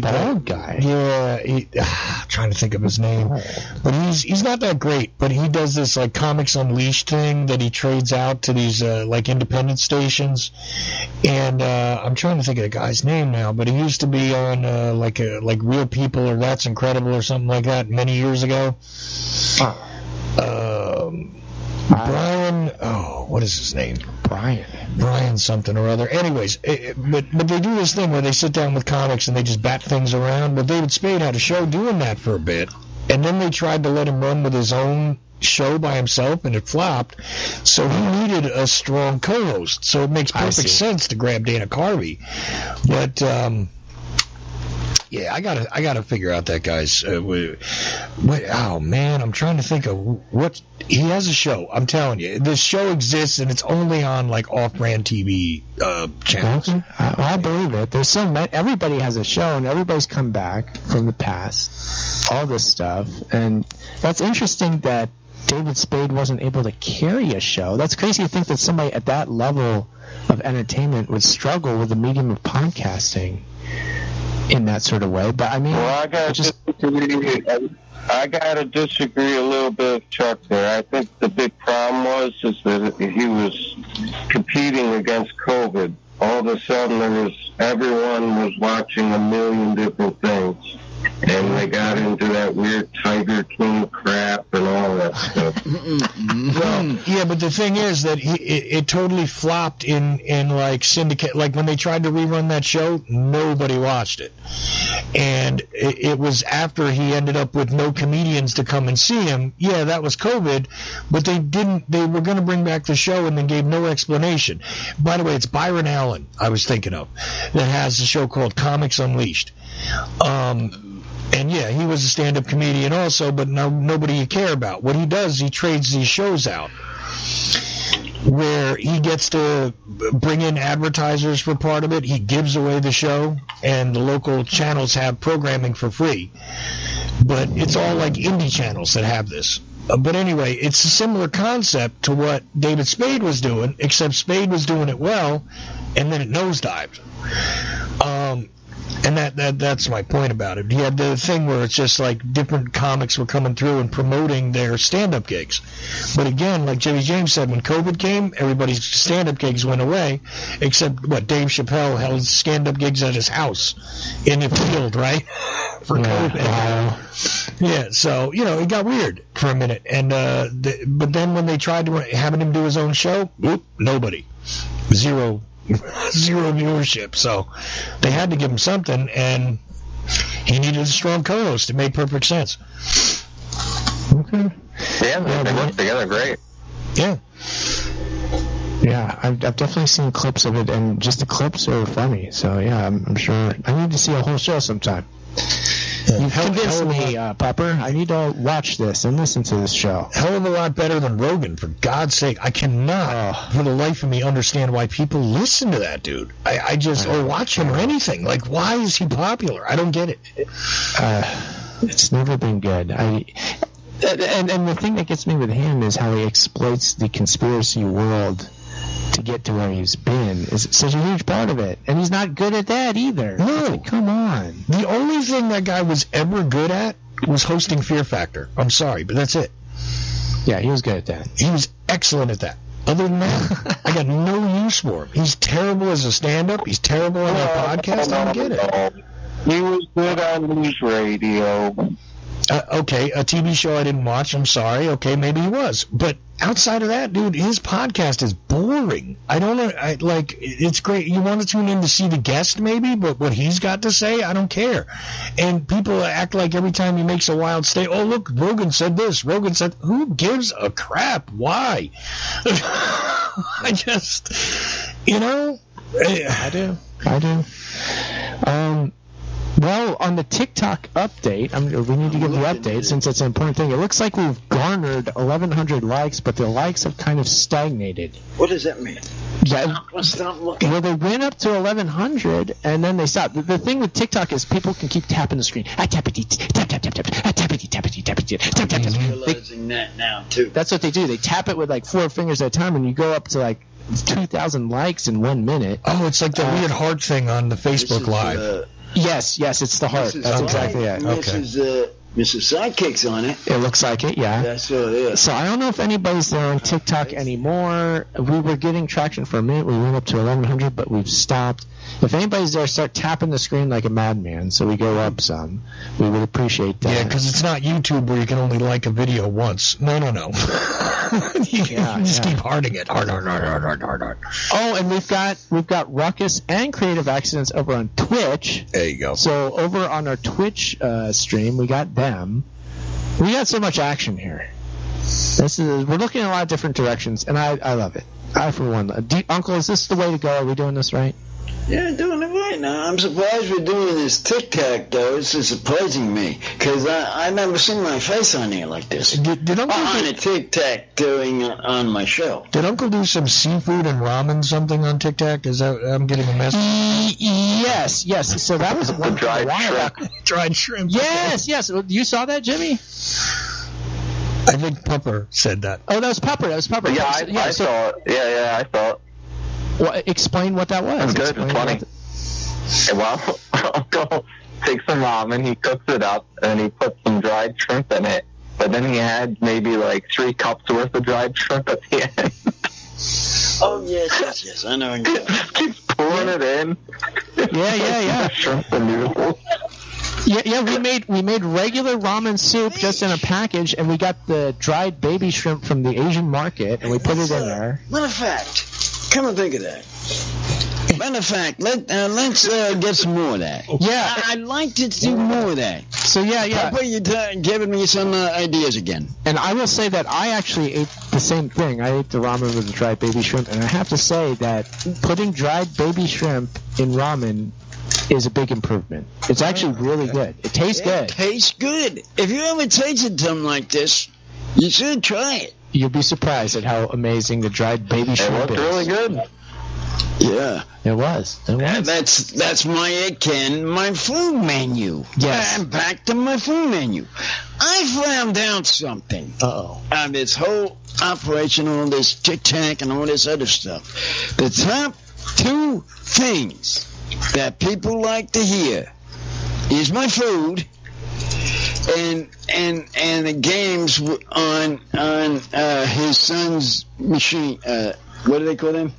Bald guy. Yeah, I'm trying to think of his name, but he's not that great. But he does this like Comics Unleashed thing that he trades out to these like independent stations, and I'm trying to think of the guy's name now. But he used to be on like Real People or That's Incredible or something like that many years ago. Brian, what is his name? Brian something or other. Anyways, but they do this thing where they sit down with comics and they just bat things around. But David Spade had a show doing that for a bit, and then they tried to let him run with his own show by himself, and it flopped. So he needed a strong co-host. So it makes perfect sense to grab Dana Carvey. But yeah, I gotta figure out that guy's. Oh man, I'm trying to think of what he has a show. I'm telling you, this show exists and it's only on like off-brand TV channels. I believe it. There's so many. Everybody has a show, and everybody's come back from the past. All this stuff, and that's interesting that David Spade wasn't able to carry a show. That's crazy to think that somebody at that level of entertainment would struggle with the medium of podcasting in that sort of way. But I mean, well, I gotta disagree a little bit with Chuck there. I think the big problem was that he was competing against COVID. All of a sudden, everyone was watching a million different things, and they got into that weird Tiger King crap and all that stuff. Well, yeah, but the thing is that it totally flopped in like syndicate. Like when they tried to rerun that show, nobody watched it, and it was after he ended up with no comedians to come and see him. Yeah, that was COVID, but they didn't. They were going to bring back the show and then gave no explanation. By the way, it's Byron Allen I was thinking of that has a show called Comics Unleashed. And yeah, he was a stand-up comedian also, but nobody you care about. What he does, he trades these shows out where he gets to bring in advertisers for part of it. He gives away the show, and the local channels have programming for free. But it's all like indie channels that have this. But anyway, it's a similar concept to what David Spade was doing, except Spade was doing it well, and then it nosedived. And that's my point about it. He had the thing where it's just like different comics were coming through and promoting their stand-up gigs. But again, like Jimmy James said, when COVID came, everybody's stand-up gigs went away, except Dave Chappelle held stand-up gigs at his house in the field, right? For COVID. Yeah, so, it got weird for a minute. And but then when they tried to having him do his own show, nobody. Zero viewership, so they had to give him something, and he needed a strong co-host. It made perfect sense. Okay. Yeah, they work together great. Yeah. Yeah, I've definitely seen clips of it, and just the clips are funny. So yeah, I'm sure I need to see a whole show sometime. You've convinced me, Pepper. I need to watch this and listen to this show. Hell of a lot better than Rogan, for God's sake. I cannot, for the life of me, understand why people listen to that dude. I just, or watch him or anything. Like, why is he popular? I don't get it. It's never been good. And the thing that gets me with him is how he exploits the conspiracy world to get to where he's been. Is such a huge part of it, and he's not good at that either. No, come on. The only thing that guy was ever good at was hosting Fear Factor. I'm sorry, but that's it. Yeah, he was good at that. He was excellent at that. Other than that, I got no use for him. He's terrible as a stand-up. He's terrible on a podcast. I don't get it. He was good on news radio. Okay, a TV show I didn't watch. I'm sorry. Okay, maybe he was. But outside of that, dude, his podcast is boring. I don't know. It's great. You want to tune in to see the guest, maybe, but what he's got to say, I don't care. And people act like every time he makes a wild statement, oh, look, Rogan said this. Rogan said, who gives a crap? Why? I just, I do. Well, on the TikTok update, we need to give the update since it's an important thing. It looks like we've garnered 1,100 likes, but the likes have kind of stagnated. What does that mean? Yeah. Stop looking. Well, they went up to 1,100, and then they stopped. The thing with TikTok is people can keep tapping the screen. Tap, tap, tap, tap, tap, tap, tap, tap, tap, tap. Realizing that now, too. That's what they do. They tap it with like 4 fingers at a time, and you go up to like 2,000 likes in 1 minute. Oh, it's like the weird heart thing on the Facebook Live. Yes, it's the heart. That's exactly it. Okay. Mrs. Sidekick's on it. It looks like it, yeah. That's what it is. So I don't know if anybody's there on TikTok anymore. We were getting traction for a minute. We went up to 1,100, but we've stopped. If anybody's there, start tapping the screen like a madman so we go up some. We would appreciate that. Yeah, because it's not YouTube where you can only like a video once. No. you just keep hearting it. Hard. Oh, and we've got Ruckus and Creative Accidents over on Twitch. There you go. So over on our Twitch stream, we got them. We got so much action here. We're looking in a lot of different directions, and I love it. I, for one, Uncle, is this the way to go? Are we doing this right? Yeah, doing it right now. I'm surprised we're doing this TikTok, though. This is surprising me, because I've never seen my face on here like this. Did Uncle on a TikTok doing on my show. Did Uncle do some seafood and ramen something on TikTok? Is that I'm getting a message? Yes. So that was one dried shrimp. Dried shrimp. Yes. You saw that, Jimmy? I think Pupper said that. Oh, that was Pupper. Yeah, I saw it. Yeah, I saw it. Well, explain what that was. It's good. It's funny. Well, Uncle takes some ramen, he cooks it up, and he puts some dried shrimp in it. But then he had maybe like 3 cups worth of dried shrimp at the end. Oh, yes. I know. Keeps pouring it in. Yeah. Shrimp and noodles. Yeah, we made regular ramen soup just in a package, and we got the dried baby shrimp from the Asian market, and we put it in there. Matter of fact, come and think of that. Matter of fact, let's get some more of that. Yeah, I'd like to do more of that. So yeah. Papa, you're giving me some ideas again. And I will say that I actually ate the same thing. I ate the ramen with the dried baby shrimp, and I have to say that putting dried baby shrimp in ramen is a big improvement. It's actually really good. It tastes good. It tastes good. If you ever tasted something like this, you should try it. You'll be surprised at how amazing the dried baby shrimp is. It looked really good. Yeah. It was. That's my food menu. Yes. I'm back to my food menu. I found out something. Uh-oh. On this whole operation, all this tic-tac and all this other stuff. The top 2 things that people like to hear is my food and the games on his son's machine. What do they call them?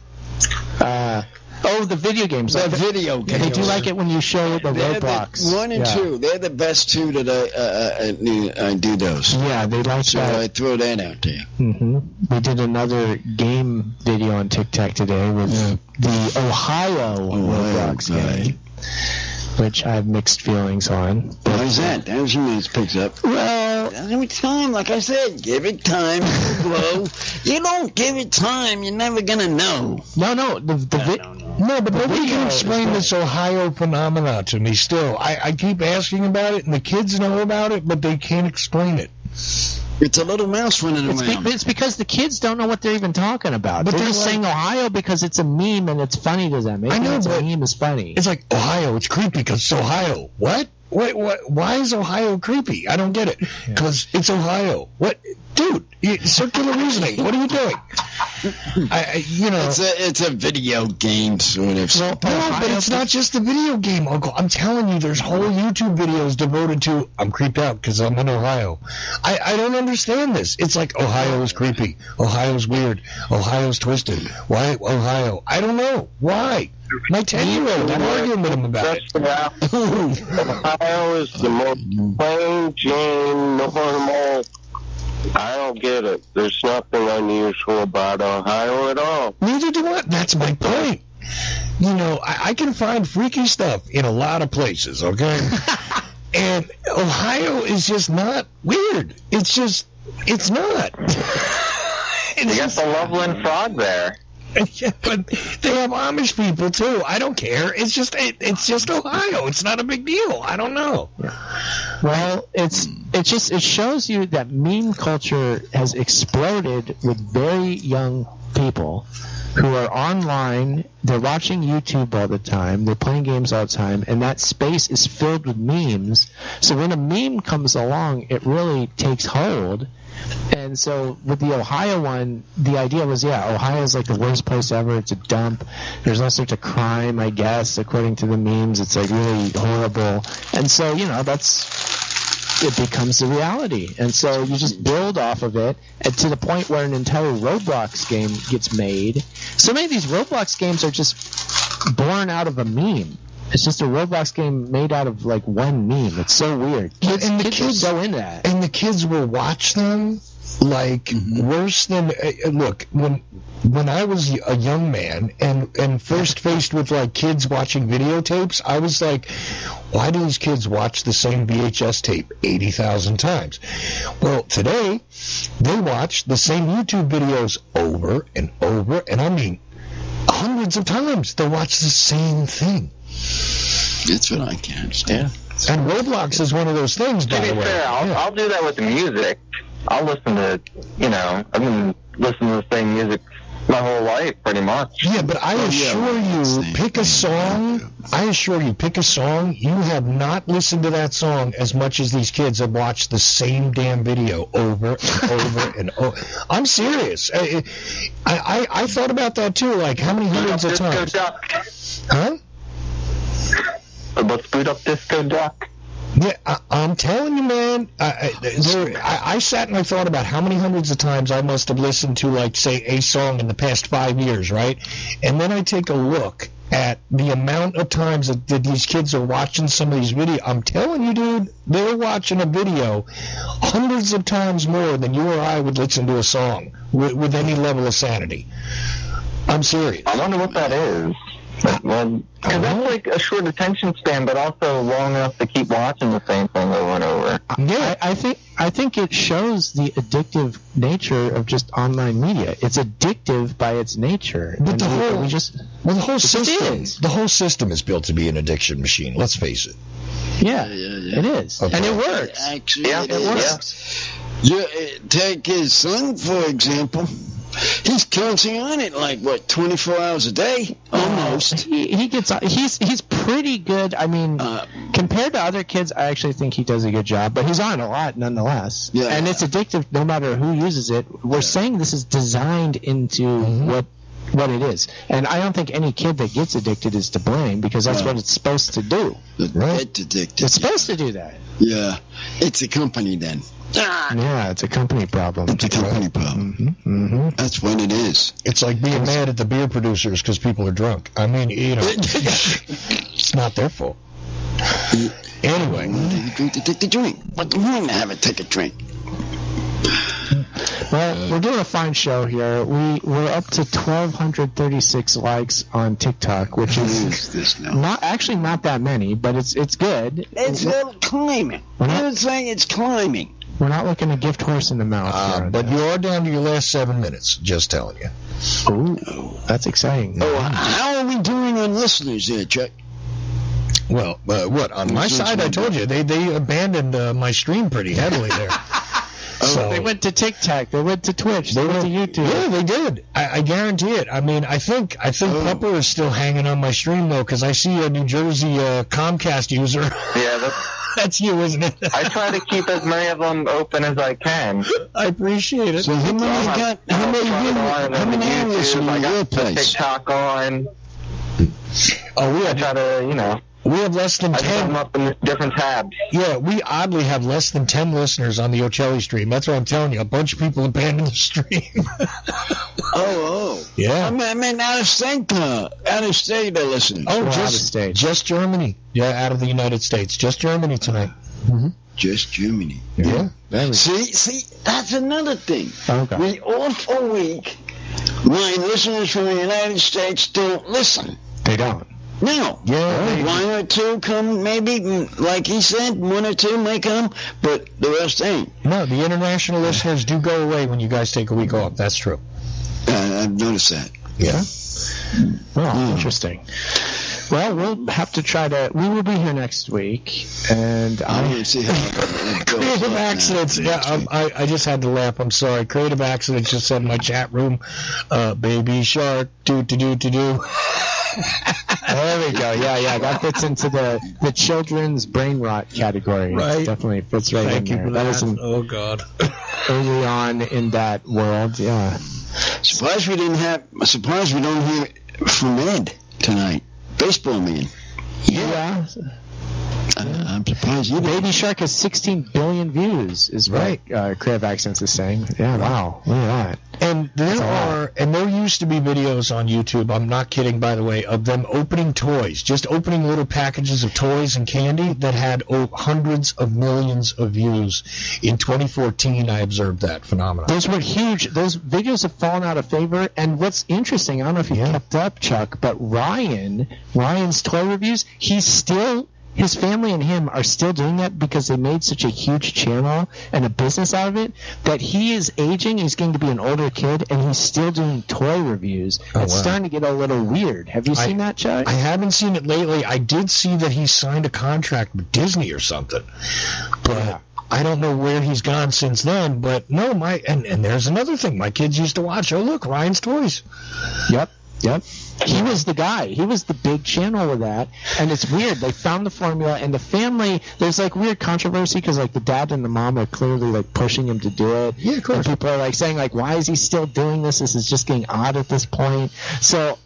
The video games. The video games. They do like it when you show the Roblox. 1 and 2. They're the best 2 that I do those. Yeah, they like that. So I throw that out there. Mm-hmm. We did another game video on TikTok today with the Ohio Roblox game, which I have mixed feelings on. Why is that? That usually means it picks up. Well, every time, like I said, give it time to grow. You don't give it time, you're never gonna know. No, but nobody can explain this Ohio phenomena to me still. I keep asking about it, and the kids know about it, but they can't explain it. It's a little mouse running around. It's because the kids don't know what they're even talking about. But they're just saying Ohio because it's a meme and it's funny to them. Maybe a meme is funny. It's like, Ohio, it's creepy because it's Ohio. What? Wait, why is Ohio creepy? I don't get it. Because it's Ohio. What? Dude, circular reasoning. What are you doing? It's a video game sort of. Well, no, but it's not just a video game, Uncle. I'm telling you, there's whole YouTube videos devoted to, I'm creeped out because I'm in Ohio. I don't understand this. It's like, Ohio is creepy. Ohio's weird. Ohio's twisted. Why Ohio? I don't know. Why? My 10-year-old, I'm arguing with him about it. Ohio is the most plain Jane, normal. I don't get it. There's nothing unusual about Ohio at all. Neither do I. That's my point. I can find freaky stuff in a lot of places, okay? And Ohio is just not weird. It's not. You got the Loveland Frog there. Yeah, but they have Amish people too. I don't care. It's just Ohio. It's not a big deal. I don't know. Well, it shows you that meme culture has exploded with very young people who are online. They're watching YouTube all the time. They're playing games all the time, and that space is filled with memes. So when a meme comes along, it really takes hold. And so with the Ohio one, the idea was, Ohio is like the worst place ever. It's a dump. There's all sorts of crime, I guess, according to the memes. It's like really horrible. And so, it becomes the reality. And so you just build off of it, and to the point where an entire Roblox game gets made. So many of these Roblox games are just born out of a meme. It's just a Roblox game made out of like one meme. It's so weird. Kids are so into that. And the kids will watch them like worse than look, when I was a young man and first faced with like kids watching videotapes, I was like, why do these kids watch the same VHS tape 80,000 times? Well, today they watch the same YouTube videos over and over, and I mean hundreds of times. They watch the same thing. That's what I can't understand. Yeah. And Roblox is one of those things, by the way. To be fair, I'll do that with the music. I'll listen to, I've been listening to the same music my whole life, pretty much. Yeah, but I assure you, pick a song. I assure you, pick a song. You have not listened to that song as much as these kids have watched the same damn video over and over and over. I'm serious. I thought about that too. Like, how many hundreds of times? Huh? Let's boot up Disco Duck. Yeah, I'm telling you, man. I sat and I thought about how many hundreds of times I must have listened to, like, say, a song in the past 5 years, right? And then I take a look at the amount of times that these kids are watching some of these videos. I'm telling you, dude, they're watching a video hundreds of times more than you or I would listen to a song with any level of sanity. I'm serious. I wonder what that is. Because that's like a short attention span, but also long enough to keep watching the same thing over and over. Yeah, I think it shows the addictive nature of just online media. It's addictive by its nature. But the whole system is built to be an addiction machine. Let's face it. Yeah. It is, and it works. Actually, it works. Yeah, take his son for example. He's counting on it like 24 hours a day, almost. He's pretty good. I mean, compared to other kids, I actually think he does a good job. But he's on a lot nonetheless. Yeah. And it's addictive no matter who uses it. We're saying this is designed into what it is, and I don't think any kid that gets addicted is to blame, because that's what it's supposed to do. Right? Addicted. It's supposed to do that. Yeah, it's a company then. Yeah, it's a company problem. It's a company problem. That's what it is. It's like being mad at the beer producers because people are drunk. I mean, it's not their fault. Anyway. Going to take the drink. What do you mean to have a take a drink? Well, we're doing a fine show here. We're up to 1,236 likes on TikTok, which is not that many, but it's good. It's climbing. I'm saying it's climbing. We're not looking a gift horse in the mouth. But you are down to your last 7 minutes, just telling you. Ooh, that's exciting. How are we doing on listeners there, Chuck? Well, what? On my side, I told you, they abandoned my stream pretty heavily there. So they went to TikTok, they went to Twitch, they went to YouTube. Yeah, they did. I guarantee it. I mean, I think Pupper is still hanging on my stream, though, because I see a New Jersey Comcast user. Yeah, that's you, isn't it? I try to keep as many of them open as I can. I appreciate it. So how many hours in your place? TikTok on. I try to, We have less than 10. I put them up in different tabs. Yeah, we oddly have less than 10 listeners on the Ocelli stream. That's what I'm telling you. A bunch of people abandoned the stream. Yeah. I mean, out of state they're listening. Oh, just Germany. Yeah, out of the United States. Just Germany tonight. Just Germany. Yeah. See, that's another thing. Okay. We off a week. My listeners from the United States don't listen. They don't. No. Yeah. One or two come, maybe, like he said, one or two may come, but the rest ain't. No, the international listeners do go away when you guys take a week off. That's true. I've noticed that. Yeah. Well, interesting. Well, we'll have to try to. We will be here next week, and I want to see how it goes. Creative accidents. Yeah, I just had to laugh. I'm sorry. Creative accidents just said in my chat room, baby shark, do. There we go. Yeah. That fits into the children's brain rot category. Right. It definitely fits right Thank in you there. for that. Was Oh, God. early on in that world, yeah. Surprised we don't hear from Ed tonight. Baseball man. Yeah. I'm surprised you didn't. Baby Shark has 16 billion views, is Right. what Creative Accents is saying. Yeah, wow. Look at that. And there used to be videos on YouTube, I'm not kidding, by the way, of them opening toys, just opening little packages of toys and candy that had hundreds of millions of views. In 2014, I observed that phenomenon. Those were huge. Those videos have fallen out of favor. And what's interesting, I don't know if you kept up, Chuck, but Ryan's toy reviews, his family and him are still doing that because they made such a huge channel and a business out of it that he is aging. He's going to be an older kid, and he's still doing toy reviews. It's starting to get a little weird. Have you seen that, Chuck? I haven't seen it lately. I did see that he signed a contract with Disney or something. But I don't know where he's gone since then. But no, and there's another thing. My kids used to watch. Oh, look, Ryan's Toys. Yep. He was the guy. He was the big channel with that. And it's weird. They found the formula, and the family, there's like weird controversy because like the dad and the mom are clearly like pushing him to do it. Yeah, of course. And people are like saying like, why is he still doing this? This is just getting odd at this point. So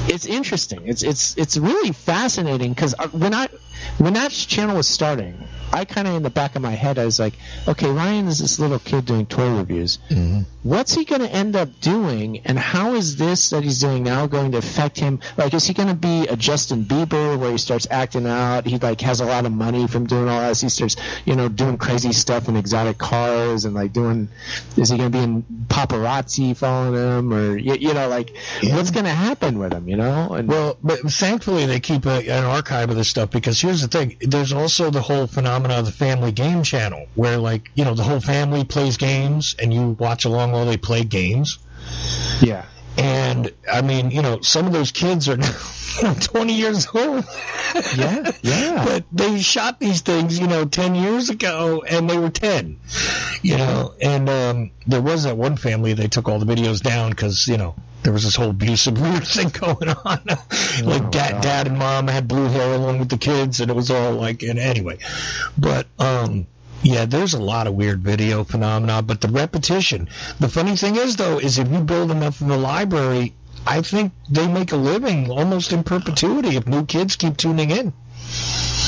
it's interesting. It's really fascinating because when that channel was starting, I kind of in the back of my head I was like, okay, Ryan is this little kid doing toy reviews. Mm-hmm. What's he going to end up doing, and how is this that he's doing now going to affect him? Like, is he going to be a Justin Bieber where he starts acting out? He like has a lot of money from doing all this. He starts doing crazy stuff in exotic cars and like is he going to be in paparazzi following him, or what's going to happen with him? And well, but thankfully they keep an archive of this stuff, because here's the thing: there's also the whole phenomenon of the family game channel, where the whole family plays games and you watch along while they play games. Yeah. And I mean, some of those kids are now 20 years old. Yeah. But they shot these things, 10 years ago, and they were 10. And there was that one family, they took all the videos down because, there was this whole abusive weird thing going on. Dad and mom had blue hair along with the kids, and it was all like, and anyway. But, yeah, there's a lot of weird video phenomena, but the repetition. The funny thing is, though, is if you build enough of a library, I think they make a living almost in perpetuity if new kids keep tuning in.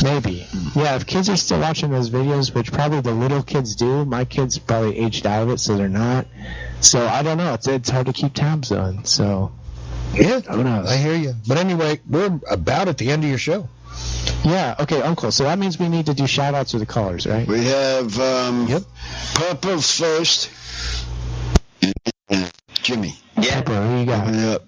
Maybe. Yeah, if kids are still watching those videos, which probably the little kids do. My kids probably aged out of it, so they're not. So I don't know. It's hard to keep tabs on. So yeah, who knows? I hear you. But anyway, we're about at the end of your show. Yeah, okay, Uncle. So that means we need to do shout-outs to the callers, right? We have Papa first. Jimmy. Yeah. Papa, who you got? Yep.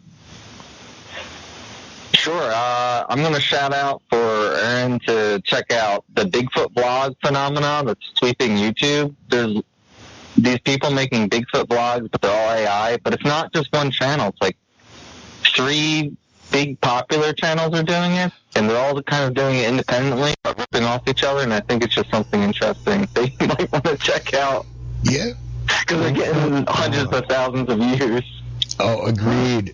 Sure. I'm going to shout out for Aaron to check out the Bigfoot blog phenomenon that's sweeping YouTube. There's these people making Bigfoot blogs, but they're all AI. But it's not just one channel. It's like 3 big popular channels are doing it, and they're all kind of doing it independently, but ripping off each other, and I think it's just something interesting they might want to check out. Yeah. Because they're getting hundreds of thousands of views. Oh, agreed.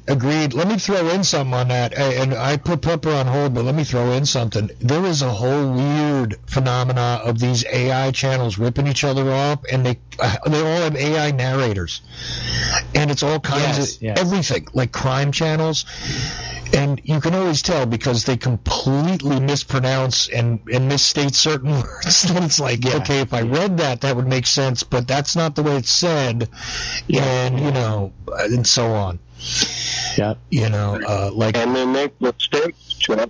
Let me throw in something on that. And I put Pepper on hold, but let me throw in something. There is a whole weird phenomena of these AI channels ripping each other off, and they all have AI narrators. And it's all kinds of everything, like crime channels. And you can always tell because they completely mispronounce and misstate certain words. And it's like, okay, if I read that would make sense, but that's not the way it's said. And, and so on. Yeah. And they make mistakes, Chuck.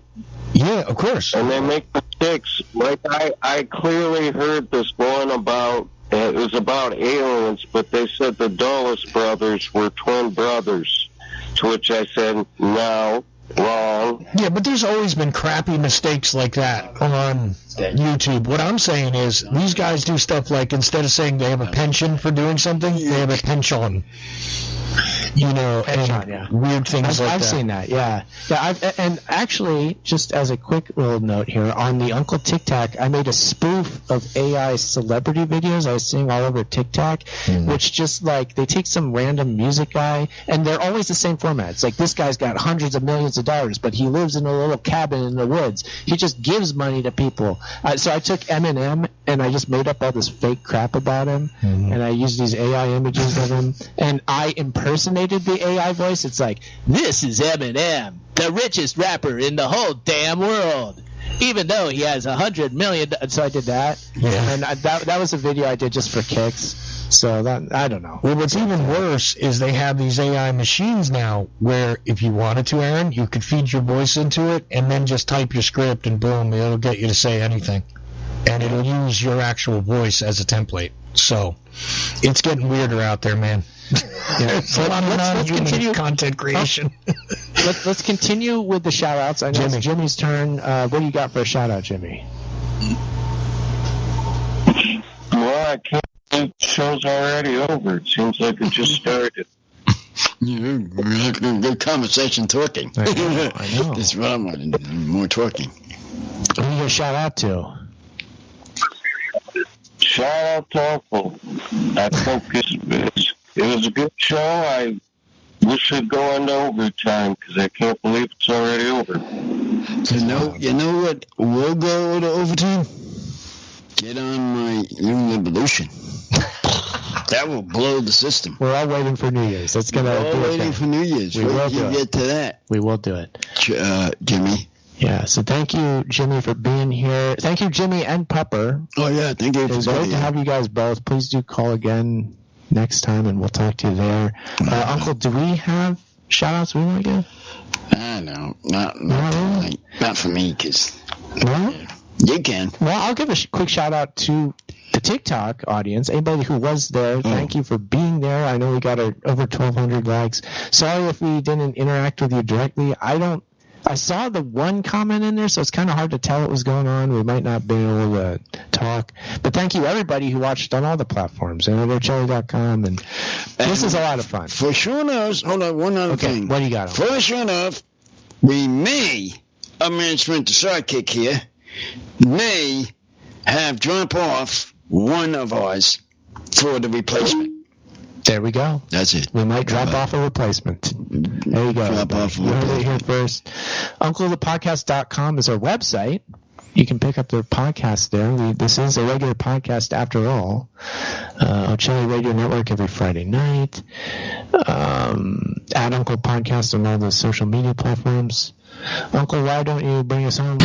Yeah, of course. And they make mistakes. Like, I clearly heard this one about, it was about aliens, but they said the Dulles brothers were twin brothers. To which I said, no, wrong. Yeah, but there's always been crappy mistakes like that on YouTube. What I'm saying is these guys do stuff like instead of saying they have a pension for doing something, they have a pension. weird things like that. I've seen that, yeah. And actually, just as a quick little note here, on the Uncle Tic Tac, I made a spoof of AI celebrity videos I was seeing all over TikTok, which just like, they take some random music guy, and they're always the same format. It's like, this guy's got hundreds of millions of dollars, but he lives in a little cabin in the woods. He just gives money to people. So I took Eminem, and I just made up all this fake crap about him, and I used these AI images of him, and I impersonated the AI voice. It's like, this is Eminem, the richest rapper in the whole damn world, even though he has 100 million. So I did that, and that was a video I did just for kicks. So that, I don't know. Well, what's even worse is they have these AI machines now where if you wanted to, Aaron, you could feed your voice into it and then just type your script, and boom, it'll get you to say anything. And it'll use your actual voice as a template. So it's getting weirder out there, man. Let's continue content creation. Let's continue with the shout outs. I know it's Jimmy's turn. What do you got for a shout out, Jimmy? Well, I can't believe the show's already over. It seems like it just started. We're having a good conversation talking. I know. That's what I wanted. More talking. Who are you going to shout out to? Shout out to Uncle. I think it was a good show. I wish it'd go into overtime because I can't believe it's already over. You know what will go to overtime? Get on my New Revolution. That will blow the system. We're all waiting for New Year's. That's gonna. We're all waiting for New Year's. We will do it. Get to that. We will do it. Jimmy. Yeah, so thank you, Jimmy, for being here. Thank you, Jimmy and Pupper. Oh, yeah, thank you. It was great to have you guys both. Please do call again next time, and we'll talk to you there. Uncle, do we have shout-outs we want to give? I know. Not for me, because you can. Well, I'll give a quick shout-out to the TikTok audience. Anybody who was there, thank you for being there. I know we got over 1,200 likes. Sorry if we didn't interact with you directly. I saw the one comment in there, so it's kind of hard to tell what was going on. We might not be able to talk. But thank you, everybody who watched on all the platforms, AnotherChelly.com, and this is a lot of fun. For sure enough, hold on, one other thing. What do you got? For sure enough, we may, a management sidekick here, may have drop off one of ours for the replacement. There we go. That's it. We might drop off a replacement. There you go. Drop off a replacement. You heard it here first. UncleThePodcast.com is our website. You can pick up the podcast there. This is a regular podcast after all. On Chili Radio Network every Friday night. At Uncle Podcast on all the social media platforms. Uncle, why don't you bring us home?